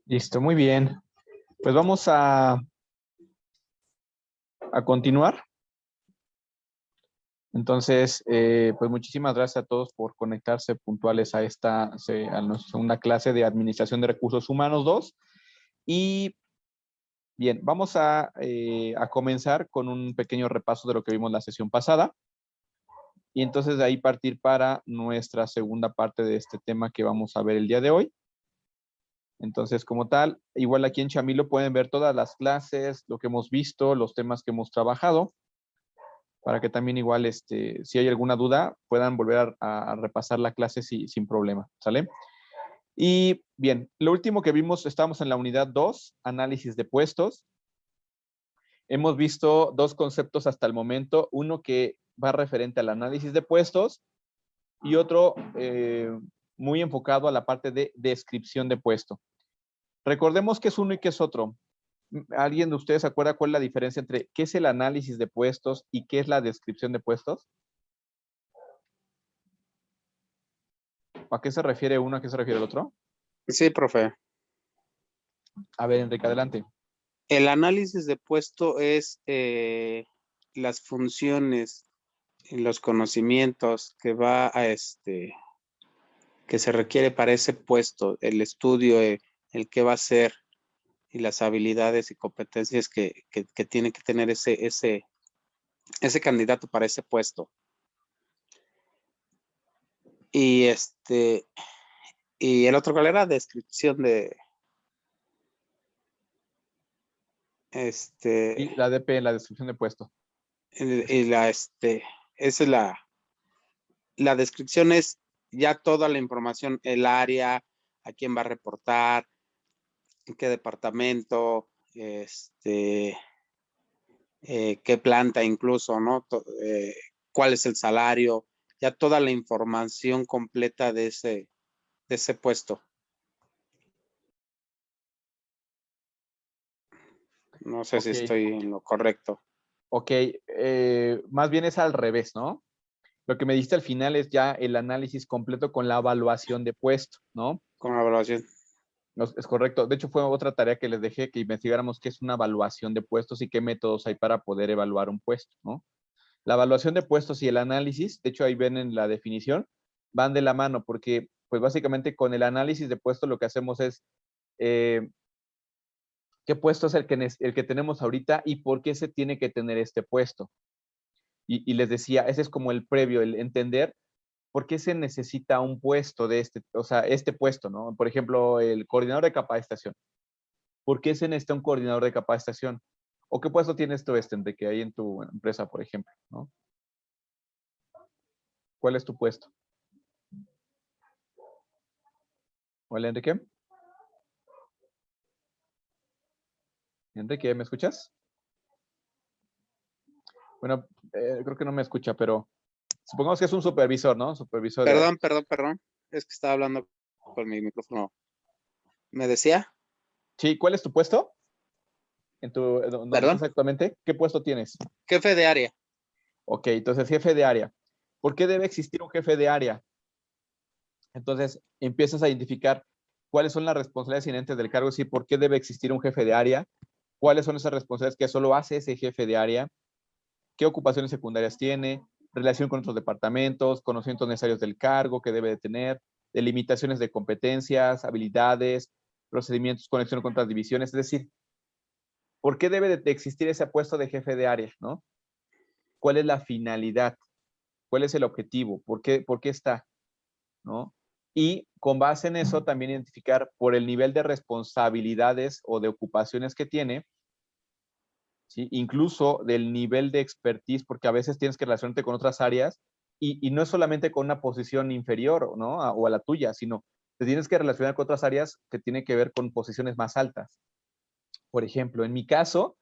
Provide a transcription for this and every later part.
Listo, muy bien. Pues vamos a continuar. Entonces, pues muchísimas gracias a todos por conectarse puntuales a a nuestra segunda clase de Administración de Recursos Humanos 2. Y bien, vamos a comenzar con un pequeño repaso de lo que vimos la sesión pasada. Y entonces de ahí partir para nuestra segunda parte de este tema que vamos a ver el día de hoy. Entonces, como tal, igual aquí en Chamilo pueden ver todas las clases, lo que hemos visto, los temas que hemos trabajado, para que también igual, si hay alguna duda, puedan volver a repasar la clase sin problema, ¿sale? Y bien, lo último que vimos, estamos en la unidad 2, análisis de puestos. Hemos visto dos conceptos hasta el momento, uno que va referente al análisis de puestos y otro muy enfocado a la parte de descripción de puesto. Recordemos qué es uno y qué es otro. ¿Alguien de ustedes se acuerda cuál es la diferencia entre qué es el análisis de puestos y qué es la descripción de puestos? ¿A qué se refiere uno? ¿A qué se refiere el otro? Sí, profe. A ver, Enrique, adelante. El análisis de puesto es las funciones y los conocimientos que va a que se requiere para ese puesto, el estudio, el que va a ser y las habilidades y competencias que tiene que tener ese candidato para ese puesto. Y y el otro, ¿cuál era? Descripción de Y la DP, la descripción de puesto. y esa es la descripción es ya toda la información, el área, a quién va a reportar, en qué departamento, qué planta incluso, ¿no? Cuál es el salario, ya toda la información completa de ese puesto. No sé si estoy en lo correcto. Ok, más bien es al revés, ¿no? Lo que me diste al final es ya el análisis completo con la evaluación de puesto, ¿no? Con la evaluación. Es correcto. De hecho, fue otra tarea que les dejé, que investigáramos qué es una evaluación de puestos y qué métodos hay para poder evaluar un puesto, ¿no? La evaluación de puestos y el análisis, de hecho ahí ven en la definición, van de la mano porque, pues básicamente con el análisis de puestos lo que hacemos es qué puesto es el que tenemos ahorita y por qué se tiene que tener este puesto. Y les decía, ese es como el previo, el entender por qué se necesita un puesto de o sea, este puesto, ¿no? Por ejemplo, el coordinador de capacitación. ¿Por qué se necesita un coordinador de capacitación? ¿O qué puesto tienes tú, Enrique, ahí en tu empresa, por ejemplo, ¿no? ¿Cuál es tu puesto? Hola, Enrique. Enrique, ¿me escuchas? Bueno, creo que no me escucha, pero supongamos que es un supervisor, ¿no? Supervisor de... Perdón. Es que estaba hablando con mi micrófono. ¿Me decía? Sí, ¿cuál es tu puesto? ¿Dónde Perdón. estás actualmente? ¿Qué puesto tienes? Jefe de área. Ok, entonces jefe de área. ¿Por qué debe existir un jefe de área? Entonces empiezas a identificar cuáles son las responsabilidades inherentes del cargo, es decir, por qué debe existir un jefe de área, cuáles son esas responsabilidades que solo hace ese jefe de área, qué ocupaciones secundarias tiene, relación con otros departamentos, conocimientos necesarios del cargo que debe de tener, delimitaciones de competencias, habilidades, procedimientos, conexión con otras divisiones, es decir, ¿por qué debe de existir ese puesto de jefe de área, no? ¿Cuál es la finalidad? ¿Cuál es el objetivo? ¿Por qué está? ¿No? Y con base en eso también identificar por el nivel de responsabilidades o de ocupaciones que tiene, ¿sí? Incluso del nivel de expertise, porque a veces tienes que relacionarte con otras áreas y no es solamente con una posición inferior, ¿no? O a la tuya, sino te tienes que relacionar con otras áreas que tienen que ver con posiciones más altas. Por ejemplo, en mi caso,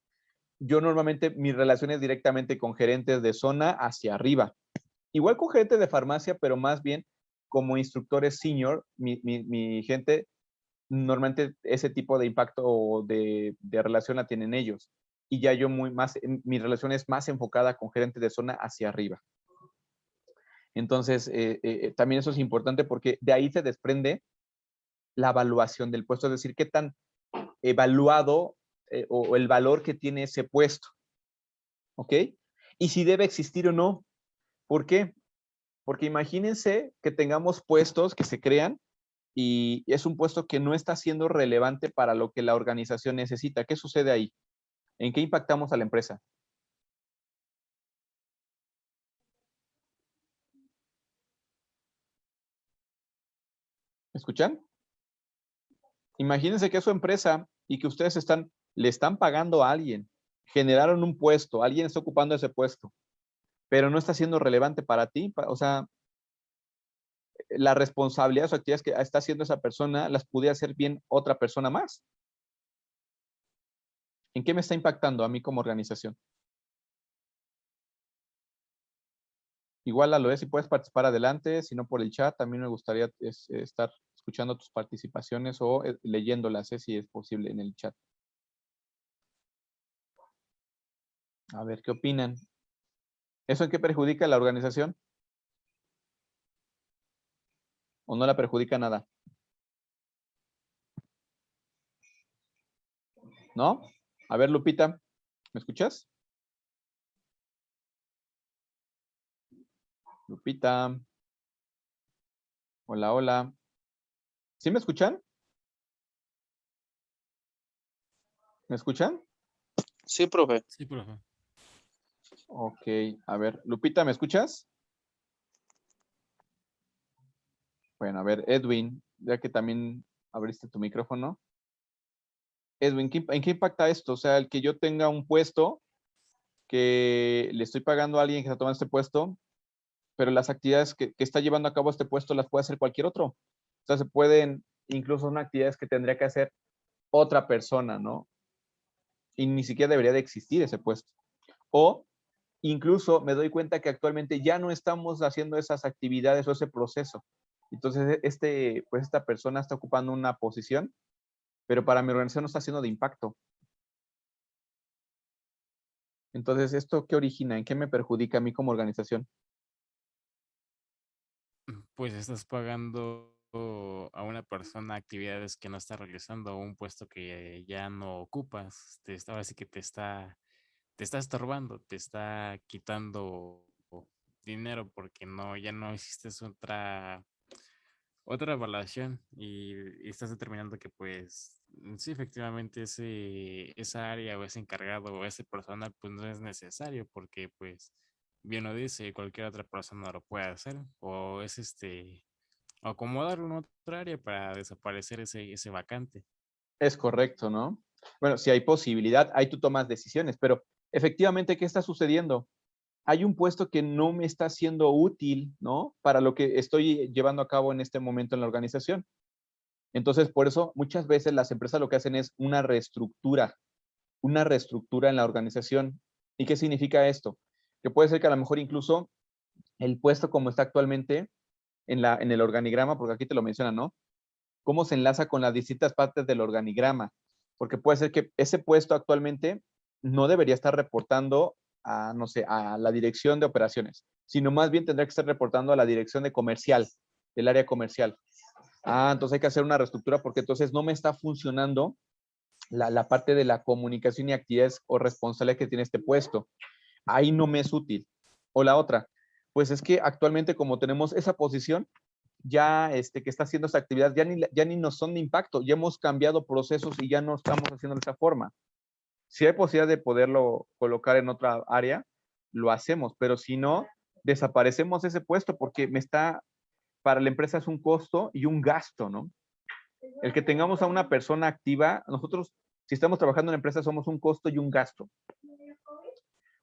yo normalmente mi relación es directamente con gerentes de zona hacia arriba. Igual con gerentes de farmacia, pero más bien como instructores senior, mi gente, normalmente ese tipo de impacto o de relación la tienen ellos. Y ya yo mi relación es más enfocada con gerentes de zona hacia arriba. Entonces, también eso es importante porque de ahí se desprende la evaluación del puesto, es decir, qué tan evaluado o el valor que tiene ese puesto. ¿Ok? Y si debe existir o no. ¿Por qué? Porque imagínense que tengamos puestos que se crean y es un puesto que no está siendo relevante para lo que la organización necesita. ¿Qué sucede ahí? ¿En qué impactamos a la empresa? ¿Me escuchan? Imagínense que es su empresa y que ustedes le están pagando a alguien, generaron un puesto, alguien está ocupando ese puesto, pero no está siendo relevante para ti. O sea, la responsabilidad o actividades que está haciendo esa persona las pudiera hacer bien otra persona más. ¿En qué me está impactando a mí como organización? Igual a lo es, si puedes participar adelante, si no por el chat, también me gustaría estar escuchando tus participaciones o leyéndolas, si es posible en el chat. A ver, ¿qué opinan? ¿Eso en qué perjudica a la organización? ¿O no la perjudica nada? ¿No? A ver, Lupita, ¿me escuchas? Lupita. Hola, hola. ¿Sí me escuchan? ¿Me escuchan? Sí, profe. Sí, profe. Ok, a ver, Lupita, ¿me escuchas? Bueno, a ver, Edwin, ya que también abriste tu micrófono. Edwin, ¿en qué impacta esto? O sea, el que yo tenga un puesto que le estoy pagando a alguien que está tomando este puesto, pero las actividades que está llevando a cabo este puesto las puede hacer cualquier otro. O sea, se pueden, incluso son actividades que tendría que hacer otra persona, ¿no? Y ni siquiera debería de existir ese puesto. O incluso me doy cuenta que actualmente ya no estamos haciendo esas actividades o ese proceso. Entonces, pues esta persona está ocupando una posición, pero para mi organización no está haciendo de impacto. Entonces, ¿esto qué origina? ¿En qué me perjudica a mí como organización? Pues estás pagando a una persona actividades que no está realizando, un puesto que ya no ocupas. Ahora sí que te está estorbando, te está quitando dinero porque ya no existe otra evaluación y estás determinando que pues sí, efectivamente esa área o ese encargado o ese personal pues no es necesario porque pues bien lo dice, cualquier otra persona lo puede hacer o es o acomodar una otra área para desaparecer ese vacante. Es correcto, ¿no? Bueno, si hay posibilidad, ahí tú tomas decisiones, pero efectivamente, ¿qué está sucediendo? Hay un puesto que no me está siendo útil, ¿no? Para lo que estoy llevando a cabo en este momento en la organización. Entonces, por eso muchas veces las empresas lo que hacen es una reestructura en la organización. ¿Y qué significa esto? Que puede ser que a lo mejor incluso el puesto como está actualmente en el organigrama, porque aquí te lo mencionan, ¿no? Cómo se enlaza con las distintas partes del organigrama, porque puede ser que ese puesto actualmente no debería estar reportando a, no sé, a la dirección de operaciones, sino más bien tendría que estar reportando a la dirección de comercial, del área comercial. Entonces hay que hacer una reestructura porque entonces no me está funcionando la parte de la comunicación y actividades o responsabilidad que tiene este puesto. Ahí no me es útil. O la otra, pues es que actualmente como tenemos esa posición, ya que está haciendo esta actividad, ya ni nos son de impacto, ya hemos cambiado procesos y ya no estamos haciendo de esa forma. Si hay posibilidad de poderlo colocar en otra área, lo hacemos, pero si no, desaparecemos ese puesto porque para la empresa es un costo y un gasto, ¿no? El que tengamos a una persona activa, nosotros, si estamos trabajando en la empresa, somos un costo y un gasto.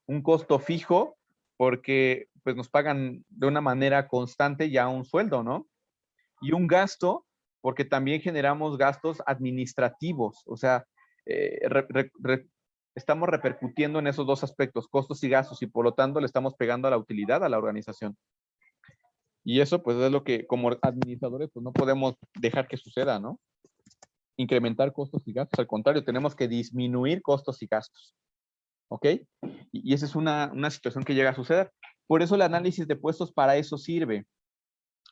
Un costo fijo porque pues nos pagan de una manera constante ya un sueldo, ¿no? Y un gasto porque también generamos gastos administrativos, o sea, estamos repercutiendo en esos dos aspectos, costos y gastos, y por lo tanto le estamos pegando a la utilidad a la organización. Y eso pues es lo que como administradores pues no podemos dejar que suceda, ¿no? Incrementar costos y gastos, al contrario, tenemos que disminuir costos y gastos. ¿Ok? Y esa es una situación que llega a suceder. Por eso el análisis de puestos para eso sirve.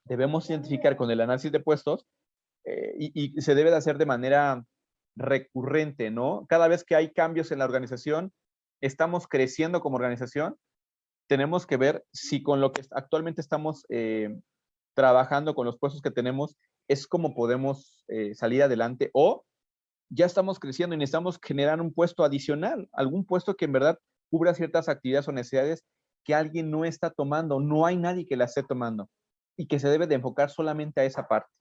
Debemos identificar con el análisis de puestos y se debe de hacer de manera recurrente, ¿no? Cada vez que hay cambios en la organización, estamos creciendo como organización, tenemos que ver si con lo que actualmente estamos trabajando, con los puestos que tenemos, es como podemos salir adelante, o ya estamos creciendo y necesitamos generar un puesto adicional, algún puesto que en verdad cubra ciertas actividades o necesidades que alguien no está tomando, no hay nadie que la esté tomando y que se debe de enfocar solamente a esa parte.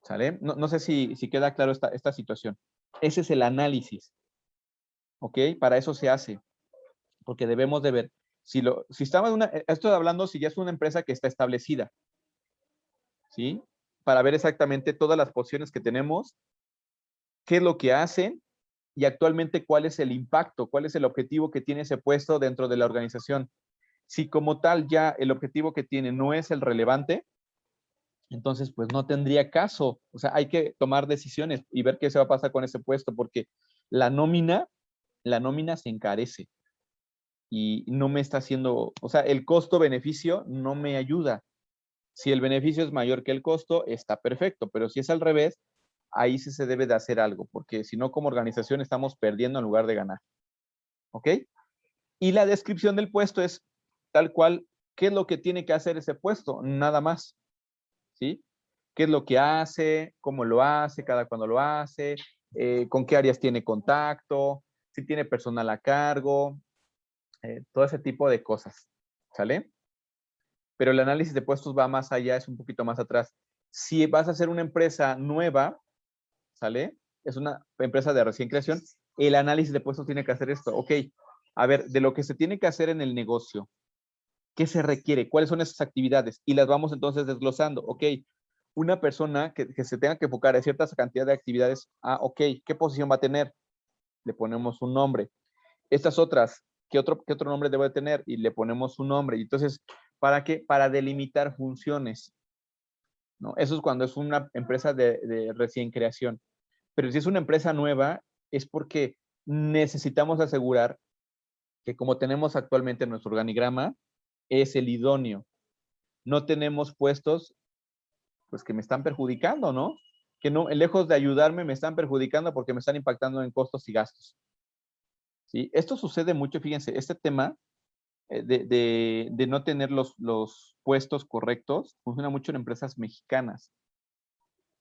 ¿Sale? No sé si queda claro esta situación. Ese es el análisis. ¿Ok? Para eso se hace. Porque debemos de ver. Si estamos estoy hablando si ya es una empresa que está establecida. ¿Sí? Para ver exactamente todas las posiciones que tenemos, qué es lo que hacen y actualmente cuál es el impacto, cuál es el objetivo que tiene ese puesto dentro de la organización. Si como tal ya el objetivo que tiene no es el relevante, entonces pues no tendría caso. O sea, hay que tomar decisiones y ver qué se va a pasar con ese puesto, porque la nómina se encarece y no me está haciendo, o sea, el costo-beneficio no me ayuda. Si el beneficio es mayor que el costo, está perfecto, pero si es al revés, ahí sí se debe de hacer algo, porque si no, como organización estamos perdiendo en lugar de ganar. ¿Ok? Y la descripción del puesto es tal cual, ¿qué es lo que tiene que hacer ese puesto? Nada más. ¿Sí? ¿Qué es lo que hace? ¿Cómo lo hace? ¿Cada cuándo lo hace? ¿Con qué áreas tiene contacto? ¿Si tiene personal a cargo? Todo ese tipo de cosas. ¿Sale? Pero el análisis de puestos va más allá, es un poquito más atrás. Si vas a hacer una empresa nueva, ¿sale? Es una empresa de recién creación, el análisis de puestos tiene que hacer esto. Ok, a ver, de lo que se tiene que hacer en el negocio, ¿qué se requiere? ¿Cuáles son esas actividades? Y las vamos entonces desglosando. Ok, una persona que se tenga que enfocar en cierta cantidad de actividades, ok, ¿qué posición va a tener? Le ponemos un nombre. Estas otras, ¿qué otro nombre debe tener? Y le ponemos un nombre. Y entonces, ¿para qué? Para delimitar funciones, ¿no? Eso es cuando es una empresa de recién creación. Pero si es una empresa nueva, es porque necesitamos asegurar que como tenemos actualmente nuestro organigrama, es el idóneo. No tenemos puestos pues que me están perjudicando, ¿no? Que no, lejos de ayudarme, me están perjudicando porque me están impactando en costos y gastos. ¿Sí? Esto sucede mucho, fíjense, este tema de no tener los puestos correctos funciona mucho en empresas mexicanas.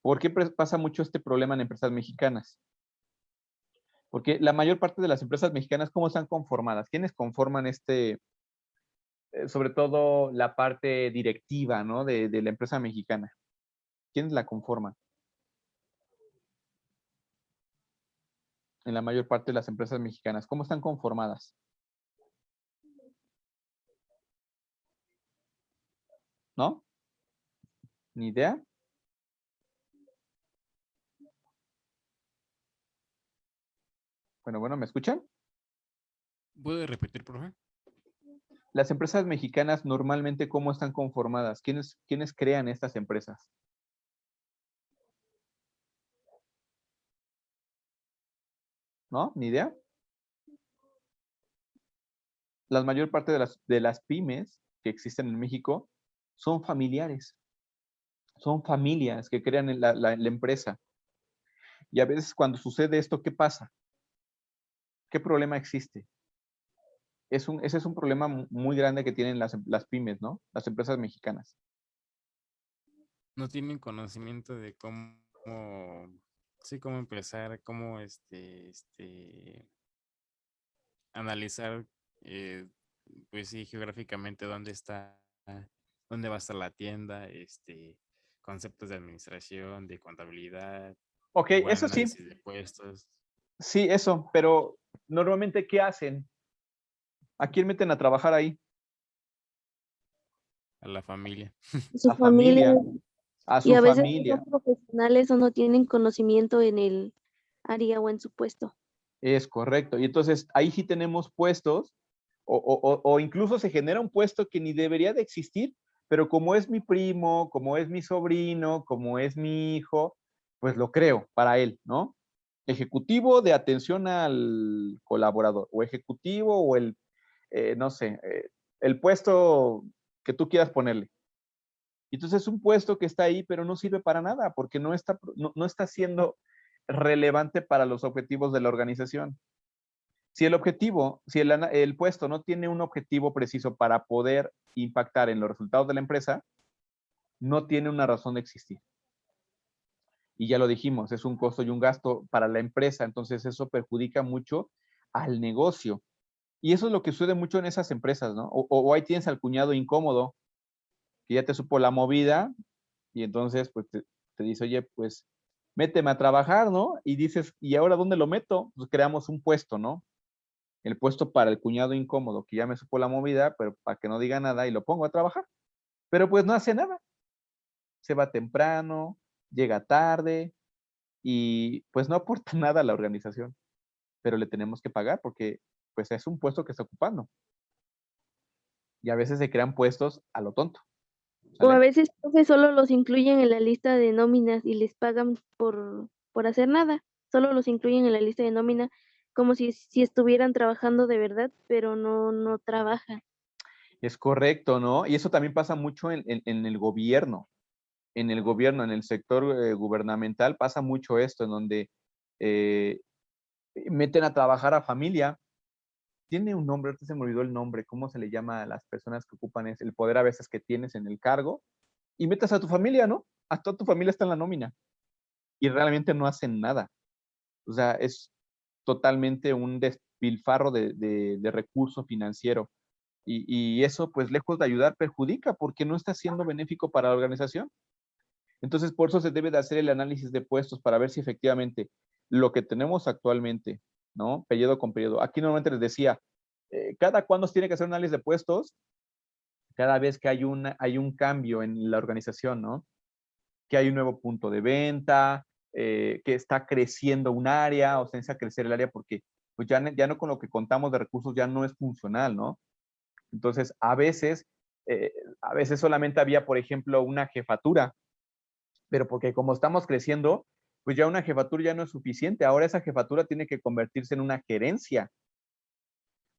¿Por qué pasa mucho este problema en empresas mexicanas? Porque la mayor parte de las empresas mexicanas, ¿cómo están conformadas? ¿Quiénes conforman sobre todo la parte directiva, ¿no? De la empresa mexicana? ¿Quiénes la conforman? En la mayor parte de las empresas mexicanas, ¿cómo están conformadas? ¿No? ¿Ni idea? Bueno, ¿me escuchan? ¿Puede repetir, profe? Las empresas mexicanas normalmente, ¿cómo están conformadas? ¿Quiénes crean estas empresas? ¿No? ¿Ni idea? La mayor parte de las pymes que existen en México son familiares. Son familias que crean la empresa. Y a veces cuando sucede esto, ¿qué pasa? ¿Qué problema existe? Ese es un problema muy grande que tienen las pymes, ¿no? Las empresas mexicanas. No tienen conocimiento de sí, cómo empezar, cómo analizar, pues sí, geográficamente dónde va a estar la tienda, conceptos de administración, de contabilidad, Ok, un buen eso sí, análisis de puestos, sí, eso, pero normalmente, ¿qué hacen? ¿A quién meten a trabajar ahí? a la familia. Su A familia, familia, a y su a veces no familia. son profesionales o no tienen conocimiento en el área o en su puesto. Es correcto. Y entonces ahí sí tenemos puestos o incluso se genera un puesto que ni debería de existir, pero como es mi primo, como es mi sobrino, como es mi hijo, pues lo creo para él, ¿no? Ejecutivo de atención al colaborador o ejecutivo o no sé, el puesto que tú quieras ponerle. Entonces es un puesto que está ahí, pero no sirve para nada porque no está haciendo relevante para los objetivos de la organización. Si el puesto no tiene un objetivo preciso para poder impactar en los resultados de la empresa, no tiene una razón de existir. Y ya lo dijimos, es un costo y un gasto para la empresa, entonces eso perjudica mucho al negocio. Y eso es lo que sucede mucho en esas empresas, ¿no? O ahí tienes al cuñado incómodo, que ya te supo la movida, y entonces pues te dice, oye, pues méteme a trabajar, ¿no? Y dices, ¿y ahora dónde lo meto? Pues creamos un puesto, ¿no? El puesto para el cuñado incómodo, que ya me supo la movida, pero para que no diga nada y lo pongo a trabajar. Pero pues no hace nada. Se va temprano, llega tarde y pues no aporta nada a la organización. Pero le tenemos que pagar porque pues es un puesto que está ocupando. Y a veces se crean puestos a lo tonto. O a ¿Sale? veces, profe, solo los incluyen en la lista de nóminas y les pagan por hacer nada. Solo los incluyen en la lista de nómina como si estuvieran trabajando de verdad, pero no trabajan. Es correcto, ¿no? Y eso también pasa mucho en el gobierno. En el gobierno, en el sector gubernamental, pasa mucho esto, en donde eh, meten a trabajar a familia. Tiene un nombre, ahorita se me olvidó el nombre, ¿cómo se le llama a las personas que ocupan el poder a veces que tienes en el cargo? Y metes a tu familia, ¿no? A toda tu familia está en la nómina. Y realmente no hacen nada. O sea, es totalmente un despilfarro de recurso financiero. Y eso, pues, lejos de ayudar, perjudica porque no está siendo benéfico para la organización. Entonces, por eso se debe de hacer el análisis de puestos para ver si efectivamente lo que tenemos actualmente, ¿no? Periodo con periodo. Aquí normalmente les decía, cada cuándo se tiene que hacer un análisis de puestos, cada vez que hay un cambio en la organización, ¿no? Que hay un nuevo punto de venta, que está creciendo un área, o sea, a crecer el área porque pues ya no con lo que contamos de recursos ya no es funcional, ¿no? Entonces, a veces solamente había, por ejemplo, una jefatura, pero porque como estamos creciendo, pues ya una jefatura ya no es suficiente. Ahora esa jefatura tiene que convertirse en una gerencia.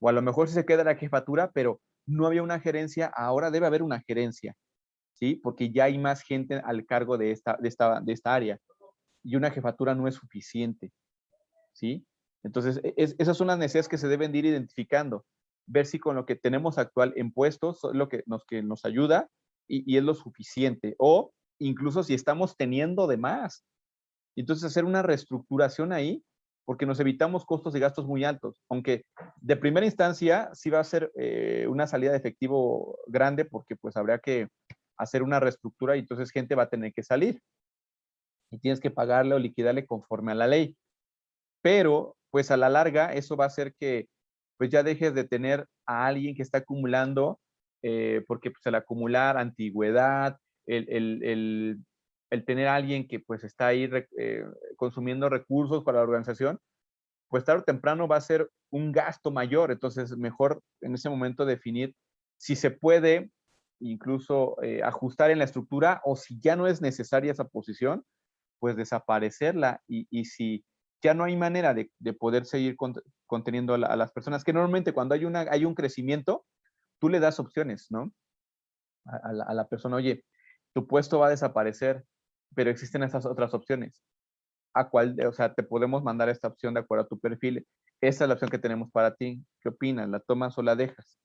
O a lo mejor sí se queda la jefatura, pero no había una gerencia, ahora debe haber una gerencia, ¿sí? Porque ya hay más gente al cargo de esta área. Y una jefatura no es suficiente, ¿sí? Entonces, esas son las necesidades que se deben de ir identificando. Ver si con lo que tenemos actual en puestos es lo que nos ayuda y es lo suficiente. O incluso si estamos teniendo de más. Entonces, hacer una reestructuración ahí, porque nos evitamos costos y gastos muy altos. Aunque de primera instancia sí va a ser una salida de efectivo grande, porque pues habría que hacer una reestructura y entonces gente va a tener que salir. Y tienes que pagarle o liquidarle conforme a la ley. Pero, pues a la larga, eso va a hacer que pues ya dejes de tener a alguien que está acumulando, porque pues el acumular antigüedad, el tener a alguien que pues está ahí consumiendo recursos para la organización, pues tarde o temprano va a ser un gasto mayor. Entonces, mejor en ese momento definir si se puede incluso ajustar en la estructura o si ya no es necesaria esa posición, pues desaparecerla y si ya no hay manera de poder seguir conteniendo a las personas, que normalmente cuando hay un crecimiento, tú le das opciones, ¿no? A la persona, oye, tu puesto va a desaparecer, pero existen esas otras opciones. ¿A cuál? O sea, te podemos mandar esta opción de acuerdo a tu perfil. Esta es la opción que tenemos para ti. ¿Qué opinas? ¿La tomas o la dejas?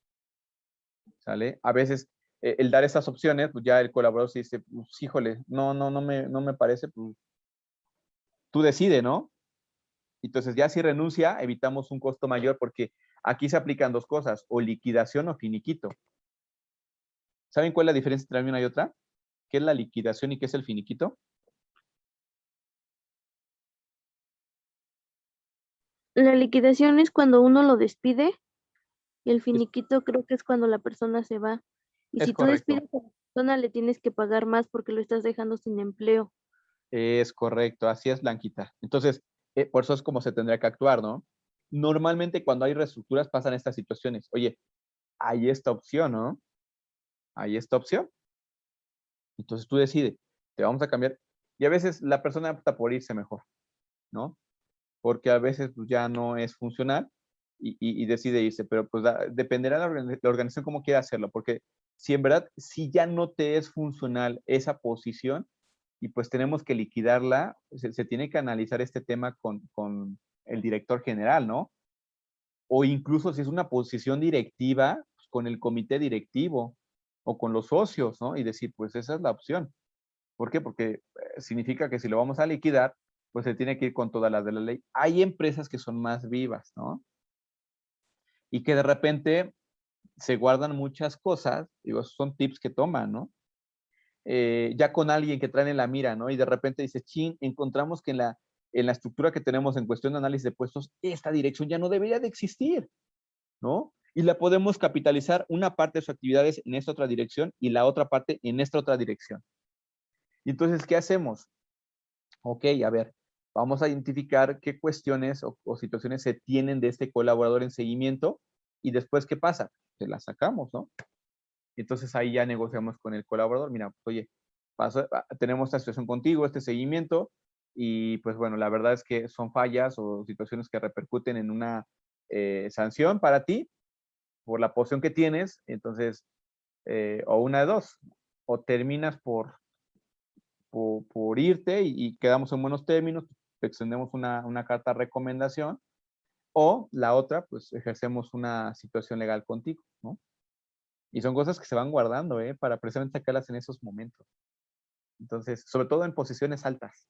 ¿Sale? A veces el dar esas opciones, pues ya el colaborador se dice, pues, híjole, no me parece, pues tú decides, ¿no? Entonces, ya si renuncia, evitamos un costo mayor porque aquí se aplican dos cosas, o liquidación o finiquito. ¿Saben cuál es la diferencia entre una y otra? ¿Qué es la liquidación y qué es el finiquito? La liquidación es cuando uno lo despide y el Es, finiquito creo que es cuando la persona se va. Y es si tú correcto, despides a la persona, le tienes que pagar más porque lo estás dejando sin empleo. es correcto, así es, Blanquita. Entonces, por eso es como se tendría que actuar, ¿no? Normalmente cuando hay reestructuras pasan estas situaciones. Oye, hay esta opción, ¿no? Hay esta opción. Entonces tú decides, te vamos a cambiar. Y a veces la persona opta por irse mejor, ¿no? Porque a veces pues, ya no es funcional y decide irse, pero pues dependerá de la organización cómo quiera hacerlo, porque si en verdad, si ya no te es funcional esa posición, y pues tenemos que liquidarla, se tiene que analizar este tema con el director general, ¿no? O incluso si es una posición directiva, pues, con el comité directivo o con los socios, ¿no? Y decir, pues esa es la opción. ¿Por qué? Porque significa que si lo vamos a liquidar, pues se tiene que ir con todas las de la ley. Hay empresas que son más vivas, ¿no? Y que de repente se guardan muchas cosas, digo, son tips que toman, ¿no? Ya con alguien que traen en la mira, ¿no? Y de repente dice, chin, encontramos que en la estructura que tenemos en cuestión de análisis de puestos, esta dirección ya no debería de existir, ¿no? Y la podemos capitalizar una parte de sus actividades en esta otra dirección y la otra parte en esta otra dirección. Y entonces, ¿qué hacemos? Ok, a ver, vamos a identificar qué cuestiones o situaciones se tienen de este colaborador en seguimiento y después, ¿qué pasa? Se la sacamos, ¿no? Entonces ahí ya negociamos con el colaborador, mira, pues, oye, tenemos esta situación contigo, este seguimiento, y pues bueno, la verdad es que son fallas o situaciones que repercuten en una sanción para ti por la posición que tienes, entonces, o una de dos, o terminas por irte y quedamos en buenos términos, te extendemos una carta de recomendación, o la otra, pues ejercemos una situación legal contigo, ¿no? Y son cosas que se van guardando, para precisamente sacarlas en esos momentos. Entonces, sobre todo en posiciones altas.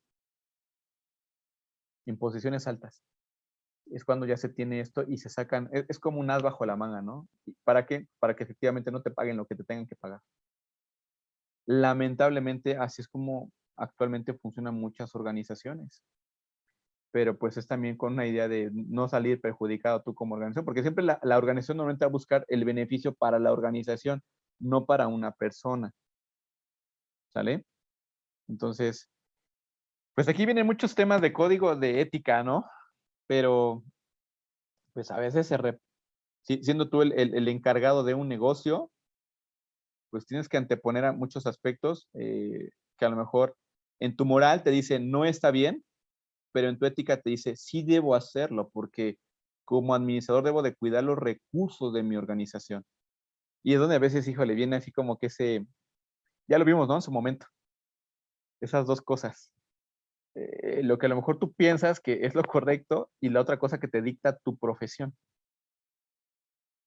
En posiciones altas. Es cuando ya se tiene esto y se sacan, es como un as bajo la manga, ¿no? ¿Para qué? Para que efectivamente no te paguen lo que te tengan que pagar. Lamentablemente, así es como actualmente funcionan muchas organizaciones. Pero pues es también con una idea de no salir perjudicado tú como organización, porque siempre la organización normalmente va a buscar el beneficio para la organización, no para una persona. ¿Sale? Entonces, pues aquí vienen muchos temas de código de ética, ¿no? Pero, pues a veces siendo tú el encargado de un negocio, pues tienes que anteponer a muchos aspectos que a lo mejor en tu moral te dice no está bien, pero en tu ética te dice sí debo hacerlo porque como administrador debo de cuidar los recursos de mi organización. Y es donde a veces, híjole, viene así como que ya lo vimos, ¿no? En su momento. Esas dos cosas. Lo que a lo mejor tú piensas que es lo correcto y la otra cosa que te dicta tu profesión.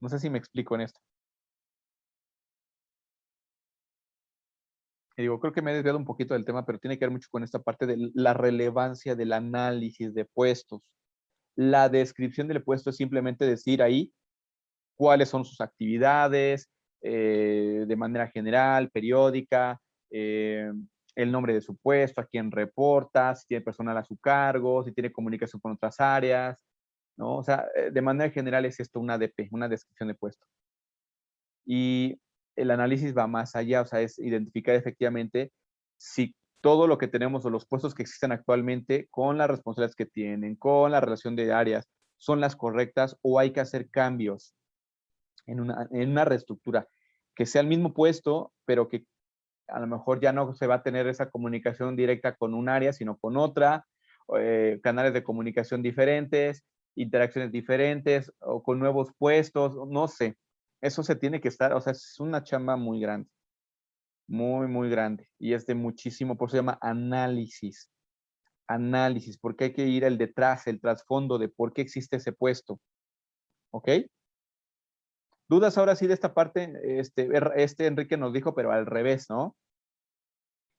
No sé si me explico en esto. Y digo, creo que me he desviado un poquito del tema, pero tiene que ver mucho con esta parte de la relevancia del análisis de puestos. La descripción del puesto es simplemente decir ahí cuáles son sus actividades, de manera general, periódica, el nombre de su puesto, a quién reporta, si tiene personal a su cargo, si tiene comunicación con otras áreas, ¿no? O sea, de manera general es esto una DP, una descripción de puesto. Y el análisis va más allá, o sea, es identificar efectivamente si todo lo que tenemos o los puestos que existen actualmente con las responsabilidades que tienen, con la relación de áreas, son las correctas o hay que hacer cambios en una reestructura. Que sea el mismo puesto, pero que a lo mejor ya no se va a tener esa comunicación directa con un área, sino con otra, canales de comunicación diferentes, interacciones diferentes o con nuevos puestos, no sé. Eso se tiene que estar, o sea, es una chamba muy grande, muy, muy grande. Y es de muchísimo, por eso se llama análisis. Análisis, porque hay que ir al detrás, el trasfondo de por qué existe ese puesto. ¿Ok? ¿Dudas ahora sí de esta parte? Este Enrique nos dijo, pero al revés, ¿no?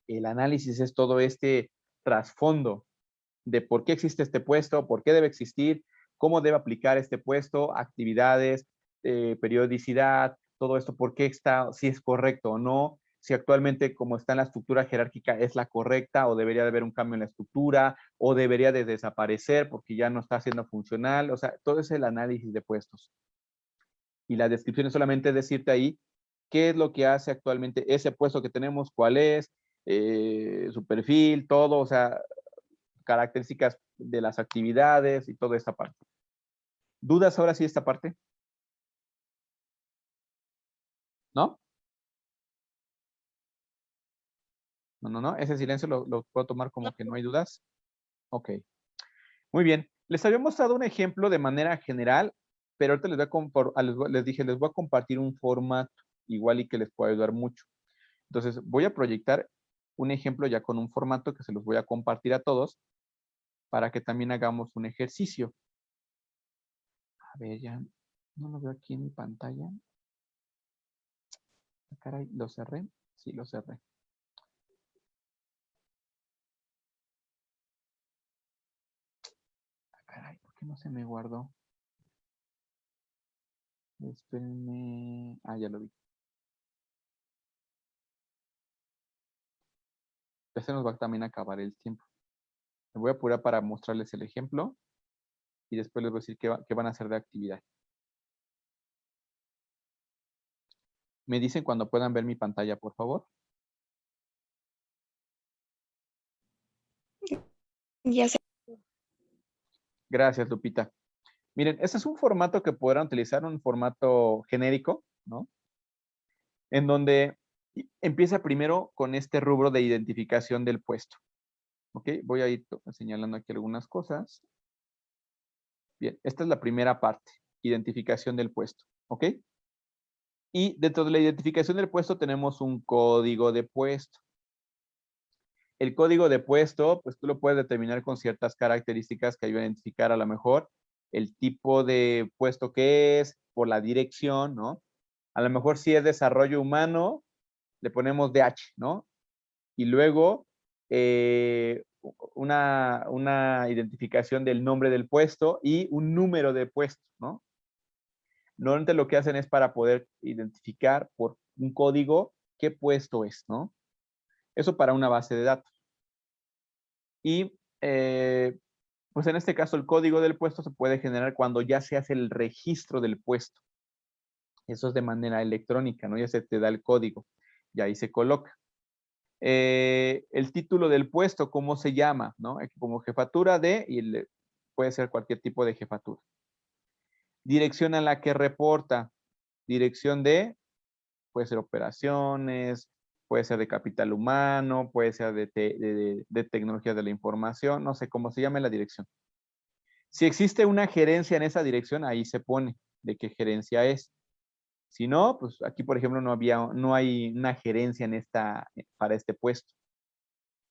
El análisis es todo este trasfondo de por qué existe este puesto, por qué debe existir, cómo debe aplicar este puesto, actividades, periodicidad, todo esto, por qué está, si es correcto o no, si actualmente como está en la estructura jerárquica es la correcta o debería de haber un cambio en la estructura o debería de desaparecer porque ya no está siendo funcional, o sea, todo es el análisis de puestos. Y la descripción es solamente decirte ahí qué es lo que hace actualmente ese puesto que tenemos, cuál es, su perfil, todo, o sea, características de las actividades y toda esta parte. ¿Dudas ahora sí esta parte? ¿No? No. Ese silencio lo puedo tomar como que no hay dudas. Ok. Muy bien. Les había mostrado un ejemplo de manera general, pero ahorita les dije, les voy a compartir un formato igual y que les pueda ayudar mucho. Entonces, voy a proyectar un ejemplo ya con un formato que se los voy a compartir a todos para que también hagamos un ejercicio. A ver, ya no lo veo aquí en mi pantalla. Ah, caray, ¿lo cerré? Sí, lo cerré. Ah, caray, ¿por qué no se me guardó? Espérenme. Ah, ya lo vi. Ya se nos va también a acabar el tiempo. Me voy a apurar para mostrarles el ejemplo y después les voy a decir qué van a hacer de actividad. Me dicen cuando puedan ver mi pantalla, por favor. Ya sé. Gracias, Lupita. Miren, este es un formato que podrán utilizar, un formato genérico, ¿no? En donde empieza primero con este rubro de identificación del puesto. ¿Ok? Voy a ir señalando aquí algunas cosas. Bien, esta es la primera parte, identificación del puesto. ¿Ok? Y dentro de la identificación del puesto tenemos un código de puesto. El código de puesto, pues tú lo puedes determinar con ciertas características que ayudan a identificar a lo mejor el tipo de puesto que es, por la dirección, ¿no? A lo mejor si es desarrollo humano, le ponemos DH, ¿no? Y luego una identificación del nombre del puesto y un número de puesto, ¿no? Normalmente lo que hacen es para poder identificar por un código qué puesto es, ¿no? Eso para una base de datos. Y pues en este caso el código del puesto se puede generar cuando ya se hace el registro del puesto. Eso es de manera electrónica, ¿no? Ya se te da el código y ahí se coloca. El título del puesto, ¿cómo se llama? ¿No? Como jefatura de, y puede ser cualquier tipo de jefatura. Dirección a la que reporta. Dirección de, puede ser operaciones, puede ser de capital humano, puede ser de tecnología de la información, no sé cómo se llame la dirección. Si existe una gerencia en esa dirección, ahí se pone de qué gerencia es. Si no, pues aquí, por ejemplo, no hay una gerencia para este puesto.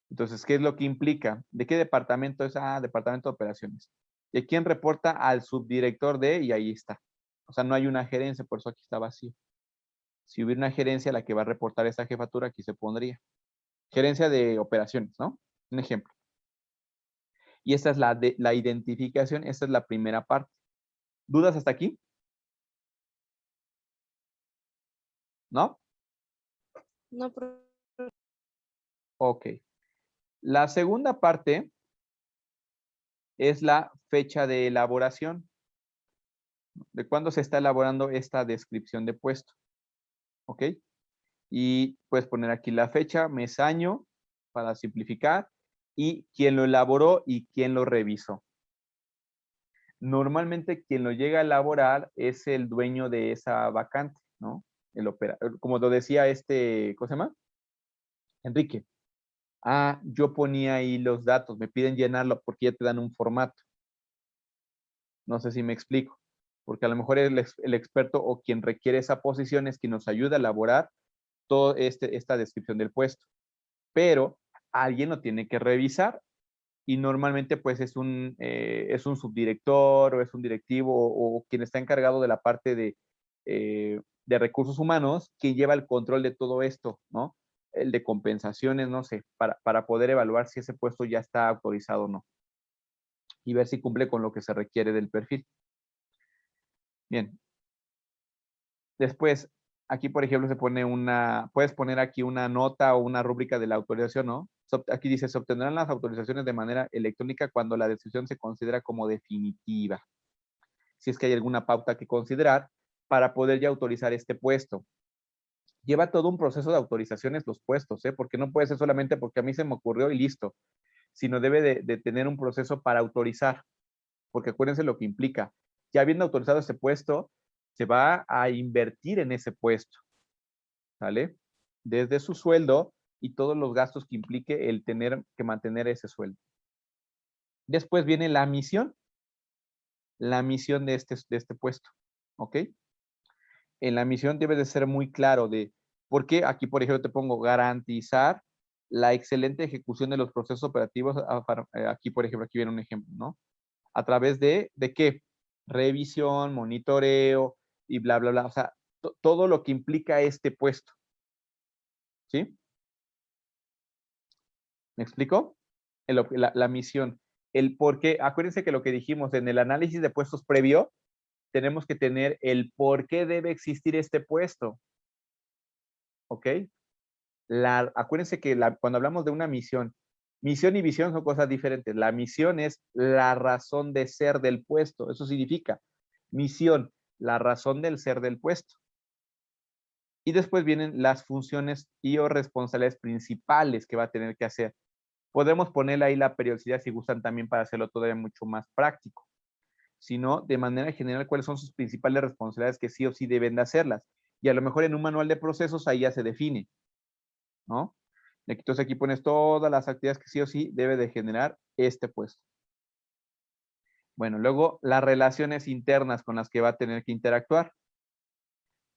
Entonces, ¿qué es lo que implica? ¿De qué departamento es? Ah, departamento de operaciones. ¿Y a quién reporta? Al subdirector de, y ahí está. O sea, no hay una gerencia, por eso aquí está vacío. Si hubiera una gerencia a la que va a reportar esa jefatura, aquí se pondría. Gerencia de operaciones, ¿no? Un ejemplo. Y esta es la identificación, esta es la primera parte. ¿Dudas hasta aquí? ¿No? No, Ok. La segunda parte es la fecha de elaboración. ¿De cuándo se está elaborando esta descripción de puesto? ¿Ok? Y puedes poner aquí la fecha, mes, año, para simplificar, y quién lo elaboró y quién lo revisó. Normalmente quien lo llega a elaborar es el dueño de esa vacante, ¿no? Como lo decía ¿cómo se llama? Enrique. Ah, yo ponía ahí los datos, me piden llenarlo porque ya te dan un formato. No sé si me explico, porque a lo mejor el experto o quien requiere esa posición es quien nos ayuda a elaborar toda esta descripción del puesto. Pero alguien lo tiene que revisar y normalmente pues es un subdirector o es un directivo o quien está encargado de la parte de recursos humanos quien lleva el control de todo esto, ¿no? El de compensaciones, no sé, para poder evaluar si ese puesto ya está autorizado o no y ver si cumple con lo que se requiere del perfil. Bien. Después, aquí por ejemplo puedes poner aquí una nota o una rúbrica de la autorización, ¿no? Aquí dice, se obtendrán las autorizaciones de manera electrónica cuando la decisión se considera como definitiva. Si es que hay alguna pauta que considerar para poder ya autorizar este puesto. Lleva todo un proceso de autorizaciones los puestos, ¿eh? Porque no puede ser solamente porque a mí se me ocurrió y listo, sino debe de tener un proceso para autorizar, porque acuérdense lo que implica. Ya habiendo autorizado ese puesto, se va a invertir en ese puesto, ¿sale? Desde su sueldo y todos los gastos que implique el tener que mantener ese sueldo. Después viene la misión de este puesto, ¿ok? En la misión debe de ser muy claro de por qué aquí, por ejemplo, te pongo garantizar la excelente ejecución de los procesos operativos, aquí, por ejemplo, aquí viene un ejemplo, ¿no? A través ¿de qué? Revisión, monitoreo y bla, bla, bla. O sea, todo lo que implica este puesto. ¿Sí? ¿Me explico? La misión. El por qué. Acuérdense que lo que dijimos en el análisis de puestos previo, tenemos que tener el por qué debe existir este puesto. ¿Ok? Acuérdense que cuando hablamos de una misión y visión son cosas diferentes. La misión es la razón de ser del puesto. Eso significa misión, la razón del ser del puesto. Y después vienen las funciones y o responsabilidades principales que va a tener que hacer. Podemos ponerle ahí la periodicidad si gustan también para hacerlo todavía mucho más práctico. Si no, de manera general, cuáles son sus principales responsabilidades que sí o sí deben de hacerlas. Y a lo mejor en un manual de procesos ahí ya se define, ¿no? Entonces aquí pones todas las actividades que sí o sí debe de generar este puesto. Bueno, luego las relaciones internas con las que va a tener que interactuar.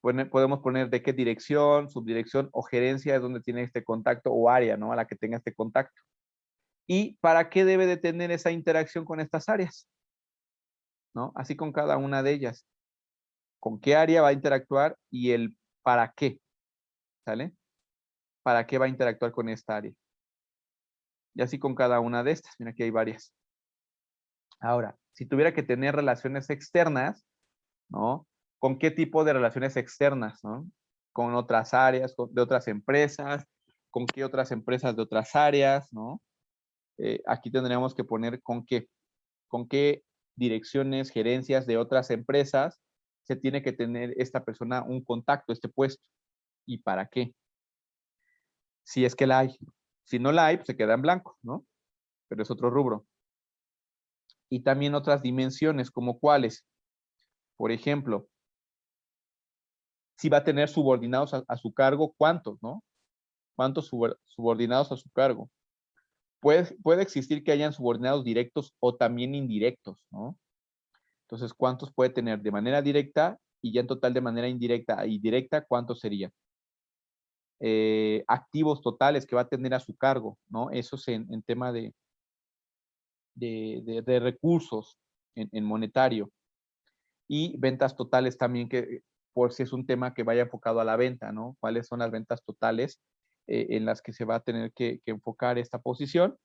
Podemos poner de qué dirección, subdirección o gerencia es donde tiene este contacto o área, ¿no? A la que tenga este contacto. ¿Y para qué debe de tener esa interacción con estas áreas? ¿No? Así con cada una de ellas. ¿Con qué área va a interactuar y el para qué? ¿Sale? ¿Para qué va a interactuar con esta área? Y así con cada una de estas. Mira, aquí hay varias. Ahora, si tuviera que tener relaciones externas, ¿no? ¿Con qué tipo de relaciones externas, ¿no? Con otras áreas, de otras empresas, con qué otras empresas de otras áreas, ¿no? Aquí tendríamos que poner con qué direcciones, gerencias de otras empresas se tiene que tener esta persona un contacto, este puesto. ¿Y para qué? Si es que la hay. Si no la hay, pues se queda en blanco, ¿no? Pero es otro rubro. Y también otras dimensiones, como cuáles. Por ejemplo, si va a tener subordinados a su cargo, ¿cuántos, no? ¿Cuántos subordinados a su cargo? Puede existir que hayan subordinados directos o también indirectos, ¿no? Entonces, ¿cuántos puede tener de manera directa y ya en total de manera indirecta y directa, cuántos serían? Activos totales que va a tener a su cargo, ¿no? Eso es en tema de recursos en monetario. Y ventas totales también, que por si es un tema que vaya enfocado a la venta, ¿no? ¿Cuáles son las ventas totales en las que se va a tener que enfocar esta posición?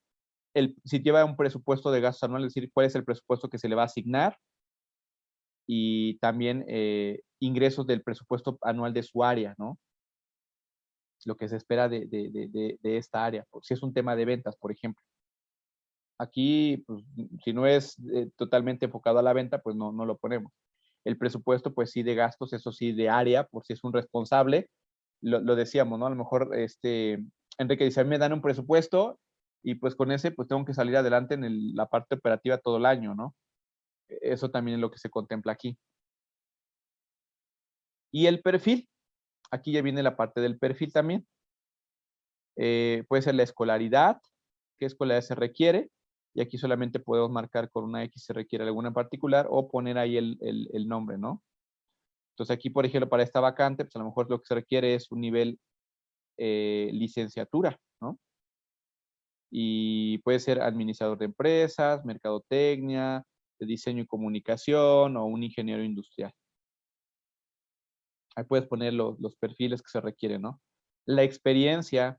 Si lleva un presupuesto de gastos anual, es decir, cuál es el presupuesto que se le va a asignar, y también ingresos del presupuesto anual de su área, ¿no? Lo que se espera de esta área, si es un tema de ventas, por ejemplo. Aquí, pues, si no es totalmente enfocado a la venta, pues no lo ponemos. El presupuesto, pues sí, de gastos, eso sí, de área, por si es un responsable, lo decíamos, ¿no? A lo mejor, Enrique dice, a mí me dan un presupuesto y pues con ese, pues tengo que salir adelante en la parte operativa todo el año, ¿no? Eso también es lo que se contempla aquí. Y el perfil, aquí ya viene la parte del perfil también. Puede ser la escolaridad, qué escolaridad se requiere, y aquí solamente podemos marcar con una X si se requiere alguna en particular o poner ahí el nombre, ¿no? Entonces aquí, por ejemplo, para esta vacante, pues a lo mejor lo que se requiere es un nivel licenciatura, ¿no? Y puede ser administrador de empresas, mercadotecnia, de diseño y comunicación o un ingeniero industrial. Ahí puedes poner los perfiles que se requieren, ¿no? La experiencia,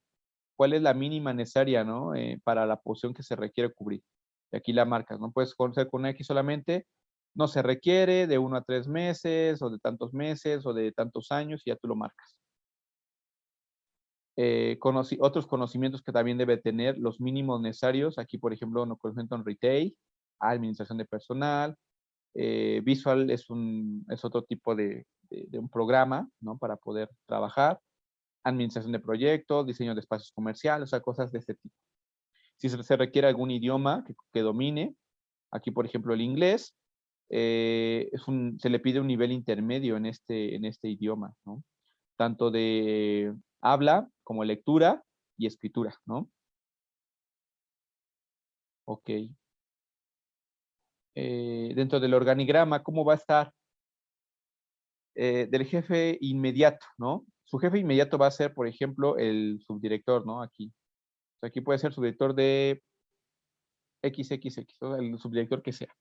¿cuál es la mínima necesaria, ¿no? Para la posición que se requiere cubrir. Y aquí la marcas, ¿no? Puedes conocer con una X solamente, no se requiere de 1 a 3 meses, o de tantos meses, o de tantos años, y ya tú lo marcas. Otros conocimientos que también debe tener, los mínimos necesarios, aquí por ejemplo, conocimiento en retail, administración de personal, Visual es otro tipo de un programa, ¿no? Para poder trabajar, administración de proyectos, diseño de espacios comerciales, o sea, cosas de este tipo. Si se requiere algún idioma que domine, aquí por ejemplo el inglés, se le pide un nivel intermedio en este idioma, ¿no? Tanto de habla como lectura y escritura, ¿no? Ok. Dentro del organigrama, ¿cómo va a estar? Del jefe inmediato, ¿no? Su jefe inmediato va a ser, por ejemplo, el subdirector, ¿no? Aquí. sea, aquí puede ser subdirector de XXX, o sea, el subdirector que sea.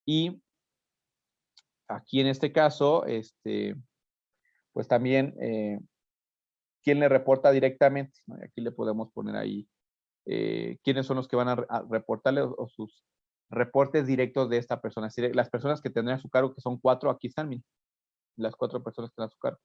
Y aquí en este caso, pues también, ¿quién le reporta directamente? ¿No? Y aquí le podemos poner ahí quiénes son los que van a reportarle o sus reportes directos de esta persona. Es decir, las personas que tendrán a su cargo, que son 4, aquí están, miren, las 4 personas que están a su cargo.